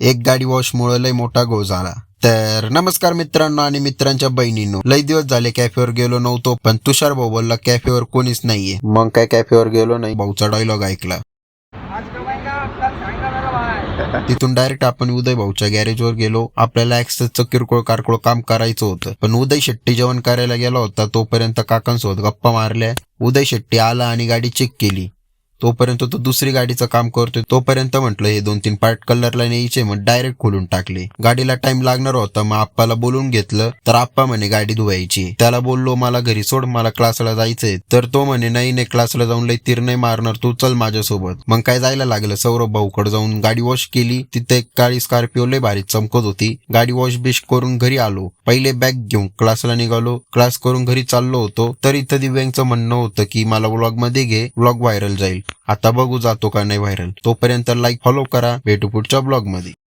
एक गाडी वॉशमुळे लय मोठा घोळ झाला. तर नमस्कार मित्रांनो आणि मित्रांच्या बहिणींनो, लय दिवस झाले कॅफेवर गेलो नव्हतो, पण तुषार भाऊ बोलला कॅफेवर कोणीच नाहीये. मग काय कॅफेवर गेलो नाही, भाऊचा डायलॉग ऐकला. तिथून डायरेक्ट आपण उदय भाऊच्या गॅरेजवर गेलो. आपल्याला ऍक्सेसचं किरकोळ कारकोळ काम करायचं होतं, पण उदय शेट्टी जेवण करायला गेला होता. तोपर्यंत काकांसोबत गप्पा मारल्या. उदय शेट्टी आला आणि गाडी चेक केली. तोपर्यंत तो दुसरी गाडीचं काम करतोय. तोपर्यंत म्हटलं हे 2-3 पार्ट कलरला न्यायचे, मग डायरेक्ट खोलून टाकले. गाडीला टाइम लागणार होता, मग आप्पाला बोलून घेतलं. तर आप्पा म्हणे गाडी धुवायची. त्याला बोललो मला घरी सोड, मला क्लासला जायचंय. तर तो म्हणे नाही क्लासला जाऊन लय तीर नाही मारणार, तू चल माझ्यासोबत. मग काय जायला लागलं. सौरभ भाऊकडे जाऊन गाडी वॉश केली. तिथे एक काळी स्कॉर्पिओ लय भारी चमकत होती. गाडी वॉश बिश करून घरी आलो. पहिले बॅग घेऊन क्लासला निघालो. क्लास करून घरी चाललो होतो, तर इथं दिव्यांचं म्हणणं होतं की मला व्लॉग मध्ये घे, व्लॉग व्हायरल जाईल. आता बघू जातो का नाही व्हायरल. तोपर्यंत लाईक फॉलो करा. भेटू पुढच्या ब्लॉग मध्ये.